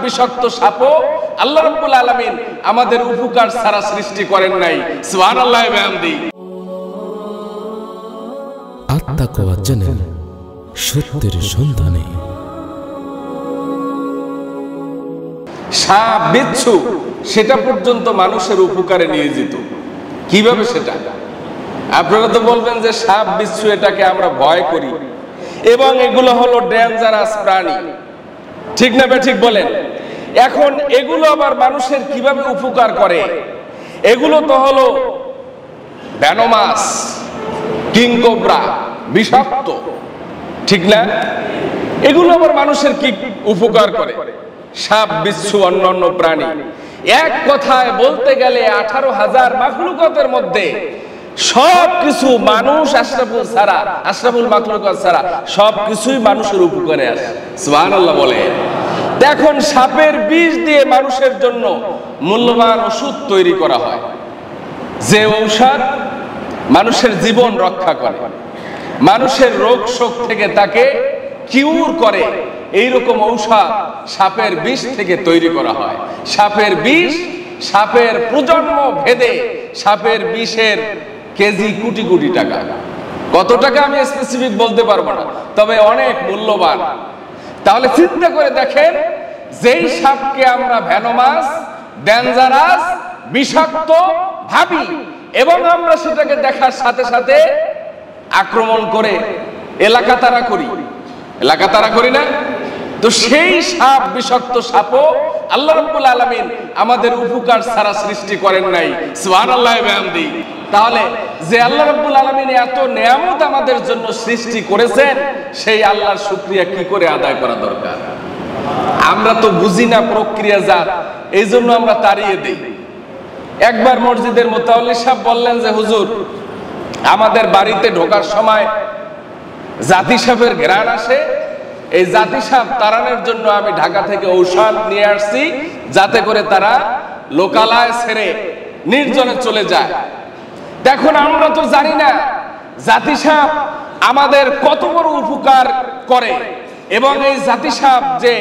বিষাক্ত সাপও আল্লাহ রাব্বুল আলামিন আমাদের উপকার ছাড়া সৃষ্টি করেন নাই। সুবহানাল্লাহি ওয়া বিহামদিহি। আত-তাকওয়া চ্যানেল, সত্যের সন্ধানে। সাপ বিচ্ছু সেটা পর্যন্ত মানুষের উপকারে নিয়ে যেত। কিভাবে সেটা? আপনারা তো বলবেন যে সাপ বিচ্ছু এটাকে আমরা ভয় করি এবং এগুলো হলো ডেঞ্জারাস প্রাণী, ঠিক না ঠিক বলেন? এখন এগুলো আবার মানুষের কিভাবে উপকার করে? এগুলো তো হলো ভ্যানোমাস, কিংকোবরা, বিষাক্ত, ঠিক না? এগুলো আবার মানুষের কি উপকার করে? সাপ বিচ্ছু অন্যান্য প্রাণী, এক কথায় বলতে গেলে 18,000 মাখলুকাতের মধ্যে সবকিছু মানুষ আশরাফুল মাখলুকাত ছাড়া সবকিছুই মানুষের উপকারে আসে। সুবহানাল্লাহ বলে। দেখুন, সাপের বিষ দিয়ে মানুষের জন্য মূল্যবান ওষুধ তৈরি করা হয়, যে ঔষধ মানুষের জীবন রক্ষা করে, মানুষের রোগ শোক থেকে তাকে কিউর করে। এইরকম ঔষধ সাপের বিষ থেকে তৈরি করা হয়। সাপের বিষ, সাপের প্রজন্ম ভেদে সাপের বিষের কেজি কোটি কোটি টাকা। কত টাকা আমি স্পেসিফিক বলতে পারবো না, তবে অনেক মূল্যবান। তাহলে চিন্তা করে দেখেন, যেই সাপকে আমরা ভ্যানোমাস, ডেঞ্জারাস, বিষাক্ত ভাবি এবং আমরা সেটাকে দেখার সাথে সাথে আক্রমণ করে এলাকা তাড়া করি না? তো সেই সাপ বিষাক্ত সাপও আল্লাহ রাব্বুল আলামিন আমাদের উপকার ছাড়া সৃষ্টি করেন নাই। সুবহানাল্লাহি ওয়া বিহামদিহি। তাহলে যে আল্লাহ রাব্বুল আলামিন এত নিয়ামত আমাদের জন্য সৃষ্টি করেছেন, সেই আল্লাহর শুকরিয়া কি করে আদায় করা দরকার? আমরা তো বুঝি না প্রক্রিয়াজাত, এই জন্য আমরা তাড়িয়ে দিই। একবার মসজিদের মুতাওয়াল্লি সাহেব বললেন যে হুজুর, আমাদের বাড়িতে ঢোকার সময় জাতি সাপের ঘ্রাণ আসে, এই জাতি সাপ তাড়ানোর জন্য আমি ঢাকা থেকে ঔষধ নিয়ে আসছি, যাতে করে তারা লোকালয় ছেড়ে নির্জনে চলে যায়। দেখুন, আমরা তো জানি না জাতি সাপ আমাদের কত বড় উপকার করে এবং এই জাতি সাপ যে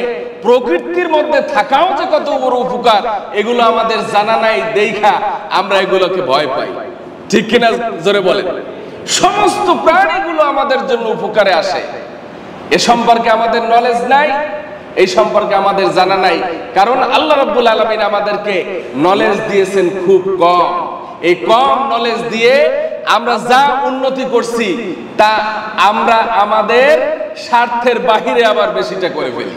প্রকৃতির মধ্যে থাকাও যে কত বড় উপকার, এগুলো আমাদের জানা নাই। দেখা আমরা এগুলোকে ভয় পাই, ঠিক কিনা জোরে বলেন? সমস্ত প্রাণীগুলো আমাদের জন্য উপকারে আসে, এ সম্পর্কে আমাদের নলেজ নাই, এই সম্পর্কে আমাদের জানা নাই। কারণ আল্লাহ রাব্বুল আলামিন আমাদেরকে নলেজ দিয়েছেন খুব কম। এই কম নলেজ দিয়ে আমরা যা উন্নতি করছি তা আমরা আমাদের স্বার্থের বাহিরে আবার বেশিটা করে ফেলি,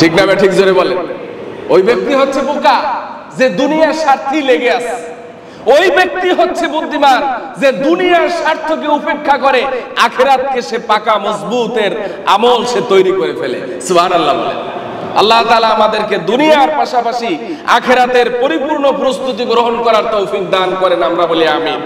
ঠিক না? ঠিক জোরে বলেন। ওই ব্যক্তি হচ্ছে বোকা যে দুনিয়ার স্বার্থেই লেগে আছে। ওই ব্যক্তি হচ্ছে বুদ্ধিমান যে দুনিয়ার স্বার্থকে উপেক্ষা করে আখিরাতকে সে পাকা মজবুতের আমল সে তৈরি করে ফেলে। সুবহানাল্লাহ বলেন। আল্লাহ তাআলা আমাদেরকে দুনিয়ার পাশাপাশি আখিরাতের পরিপূর্ণ প্রস্তুতি গ্রহণ করার তৌফিক দান করেন। আমরা বলি আমিন।